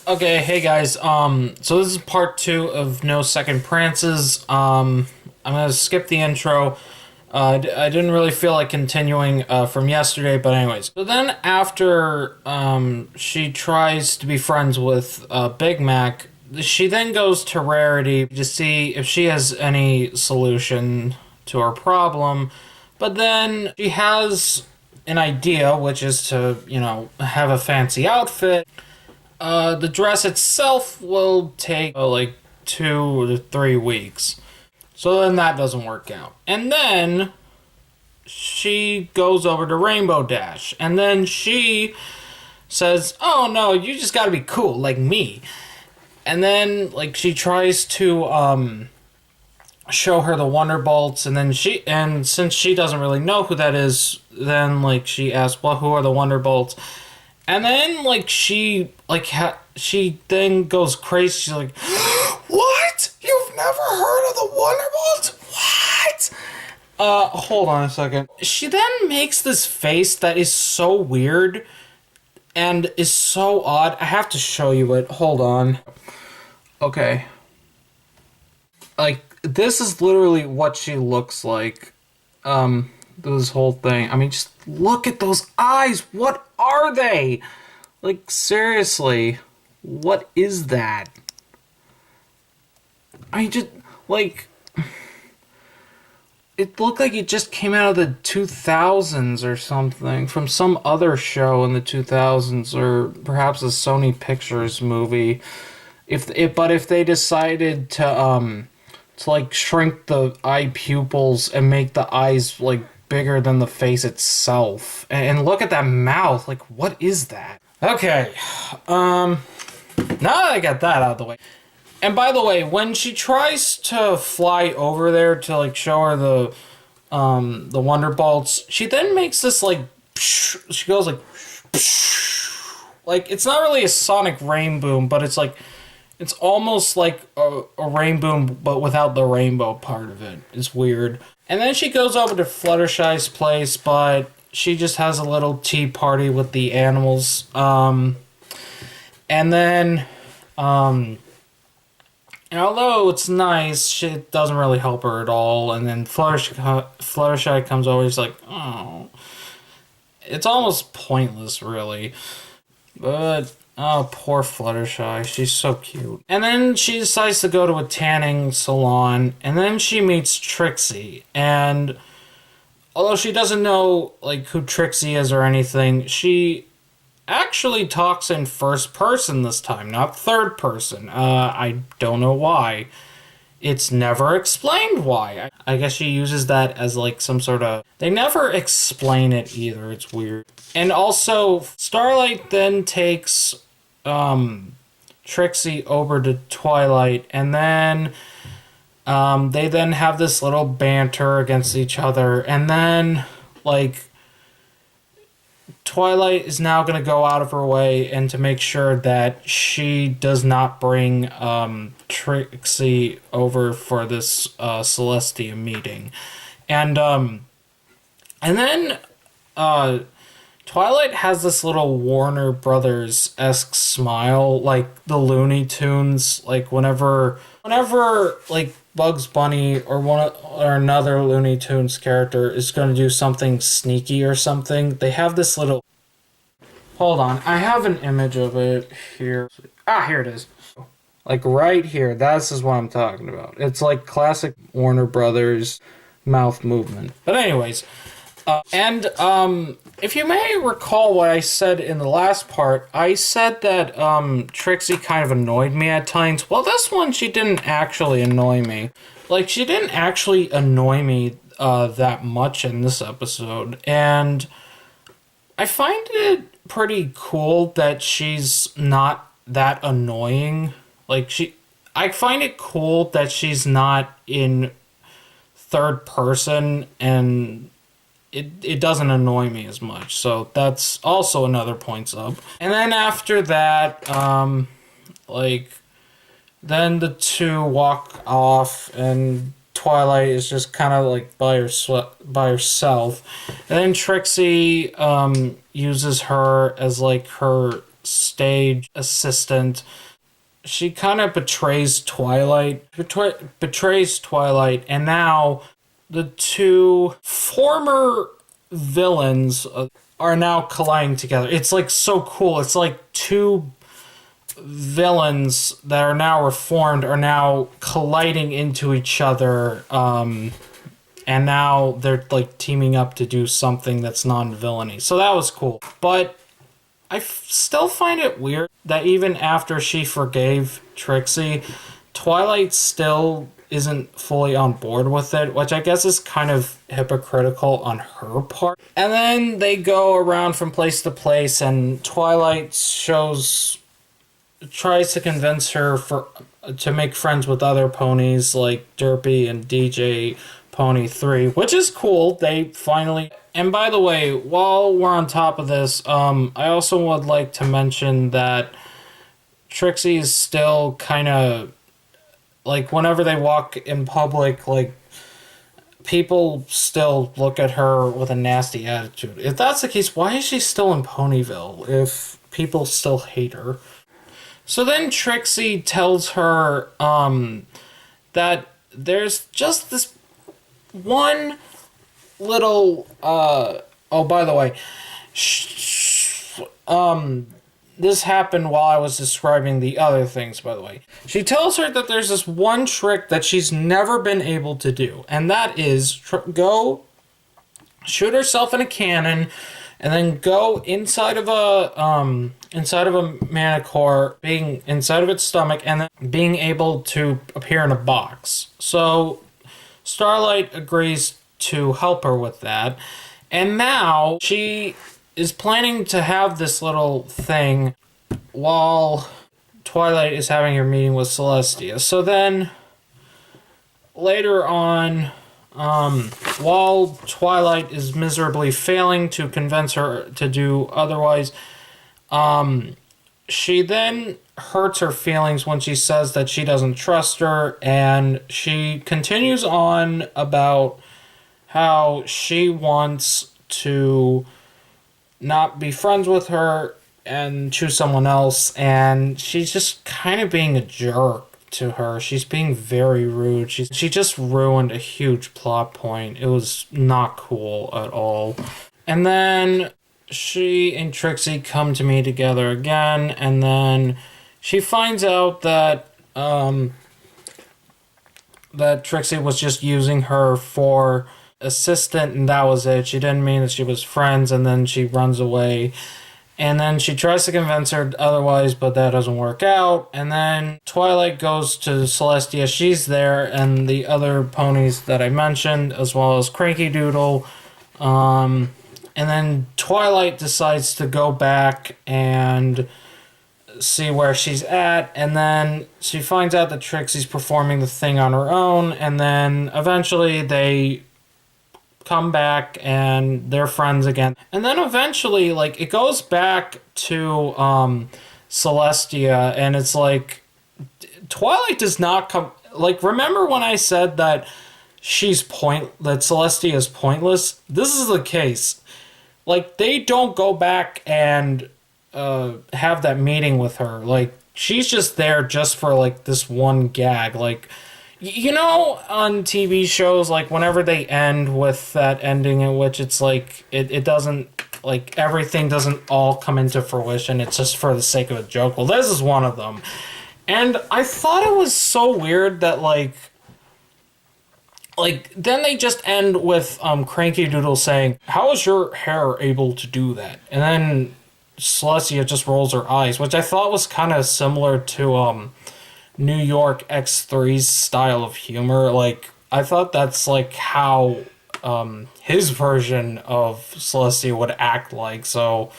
Okay, hey guys. So this is part two of No Second Prances. I'm gonna skip the intro. I didn't really feel like continuing from yesterday, but anyways. So then after she tries to be friends with Big Mac, she then goes to Rarity to see if she has any solution to her problem. But then she has an idea, which is to, have a fancy outfit. The dress itself will take like 2 to 3 weeks. So then that doesn't work out. And then she goes over to Rainbow Dash. And then she says, "Oh no, you just gotta be cool, like me." And then, like, she tries to, show her the Wonderbolts. And then and since she doesn't really know who that is, then, like, she asks, "Well, who are the Wonderbolts?" And then, like, she then goes crazy. She's like, "What? You've never heard of the Wonderbolts? What?" Hold on a second. She then makes this face that is so weird and is so odd. I have to show you it. Hold on. Okay. Like, this is literally what she looks like. This whole thing. I mean, just look at those eyes. What are they? Like, seriously, what is that? I just, like, it looked like it just came out of the 2000s or something, from some other show in the 2000s, or perhaps a Sony Pictures movie. But if they decided to like shrink the eye pupils and make the eyes like bigger than the face itself. And look at that mouth. Like, what is that? Okay. Now that I got that out of the way. And by the way, when she tries to fly over there to like show her the Wonderbolts, she then makes this like she goes like it's not really a sonic rain boom, but it's like it's almost like a rainbow, but without the rainbow part of it. It's weird. And then she goes over to Fluttershy's place, but she just has a little tea party with the animals. And then, and although it's nice, it doesn't really help her at all. And then Fluttershy comes over, he's like, "Oh." It's almost pointless, really. But oh, poor Fluttershy. She's so cute. And then she decides to go to a tanning salon, and then she meets Trixie. And although she doesn't know like who Trixie is or anything, she actually talks in first person this time, not third person. I don't know why. It's never explained why. I guess she uses that as like some sort of... They never explain it either. It's weird. And also, Starlight then takes Trixie over to Twilight, and then they then have this little banter against each other, and then like Twilight is now going to go out of her way and to make sure that she does not bring Trixie over for this Celestia meeting. And then Twilight has this little Warner Brothers-esque smile, like the Looney Tunes, like whenever like Bugs Bunny or another Looney Tunes character is going to do something sneaky or something, they have this little... Hold on, I have an image of it here. Ah, here it is. Like right here, this is what I'm talking about. It's like classic Warner Brothers mouth movement. But anyways, if you may recall what I said in the last part, I said that Trixie kind of annoyed me at times. Well, this one, she didn't actually annoy me. Like, she didn't actually annoy me that much in this episode. And I find it pretty cool that she's not that annoying. Like, I find it cool that she's not in third person, and it doesn't annoy me as much. So that's also another points up. And then after that, then the two walk off, and Twilight is just kind of like by herself. And then Trixie uses her as like her stage assistant. She kind of betrays Twilight, and now the two former villains are now colliding together. It's like so cool. It's like two villains that are now reformed are now colliding into each other, and now they're like teaming up to do something that's non-villainy. So that was cool. But I still find it weird that even after she forgave Trixie, Twilight still isn't fully on board with it, which I guess is kind of hypocritical on her part. And then they go around from place to place, and Twilight tries to convince her to make friends with other ponies like Derpy and DJ Pony 3, which is cool. They finally... And by the way, while we're on top of this, I also would like to mention that Trixie is still kind of... Like, whenever they walk in public, like, people still look at her with a nasty attitude. If that's the case, why is she still in Ponyville if people still hate her? So then Trixie tells her that there's just this one little oh, by the way, this happened while I was describing the other things, by the way. She tells her that there's this one trick that she's never been able to do, and that is go shoot herself in a cannon and then go inside of a manicore, being inside of its stomach, and then being able to appear in a box. So Starlight agrees to help her with that, and now she is planning to have this little thing while Twilight is having her meeting with Celestia. So then later on, while Twilight is miserably failing to convince her to do otherwise, she then hurts her feelings when she says that she doesn't trust her, and she continues on about how she wants to not be friends with her and choose someone else, and she's just kind of being a jerk to her. She's being very rude. She just ruined a huge plot point. It was not cool at all. And then she and Trixie come to me together again, and then she finds out that that Trixie was just using her for assistant, and that was it. She didn't mean that she was friends, and then she runs away. And then she tries to convince her otherwise, but that doesn't work out. And then Twilight goes to Celestia. She's there, and the other ponies that I mentioned, as well as Cranky Doodle. And then Twilight decides to go back and see where she's at. And then she finds out that Trixie's performing the thing on her own. And then eventually they come back and they're friends again. And then eventually, like, it goes back to Celestia, and it's like Twilight does not come. Like, remember when I said that that Celestia is pointless? This is the case. Like, they don't go back and have that meeting with her. Like, she's just there just for like this one gag. Like, you know, on TV shows, like, whenever they end with that ending in which it's like, it doesn't, like, everything doesn't all come into fruition, it's just for the sake of a joke. Well, this is one of them. And I thought it was so weird that, like, then they just end with Cranky Doodle saying, "How is your hair able to do that?" And then Celestia just rolls her eyes, which I thought was kind of similar to, New York X3's style of humor. Like, I thought that's like how his version of Celestia would act like. So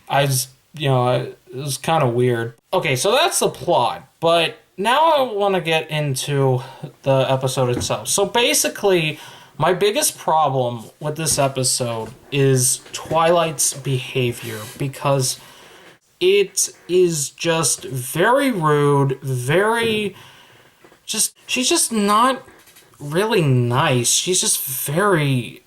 I just, it was kind of weird. Okay, so that's the plot. But now I want to get into the episode itself. So basically, my biggest problem with this episode is Twilight's behavior, because it is just very rude, she's just not really nice. She's just very,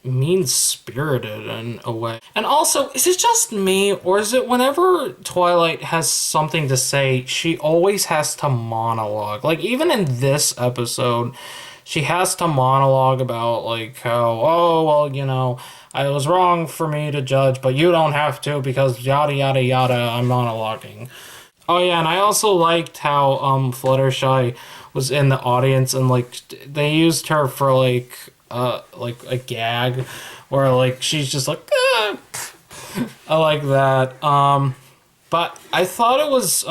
mean-spirited in a way. And also, is it just me, or is it whenever Twilight has something to say, she always has to monologue? Like, even in this episode, she has to monologue about, like, how, oh, well, it was wrong for me to judge, but you don't have to because yada, yada, yada, I'm monologuing. Oh, yeah, and I also liked how, Fluttershy was in the audience, and, like, they used her for, like a gag, where like she's just like, ah. I like that. But I thought it was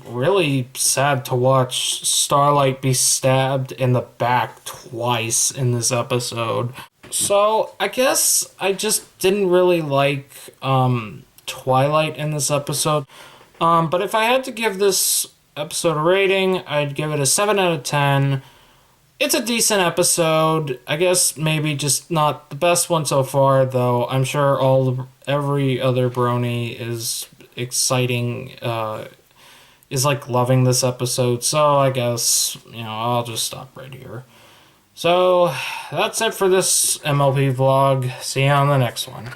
really sad to watch Starlight be stabbed in the back twice in this episode. So I guess I just didn't really like Twilight in this episode. But if I had to give this episode a rating, I'd give it a 7 out of 10. It's a decent episode. I guess maybe just not the best one so far, though. I'm sure every other brony is exciting, is like loving this episode. So I guess, I'll just stop right here. So that's it for this MLP vlog. See you on the next one.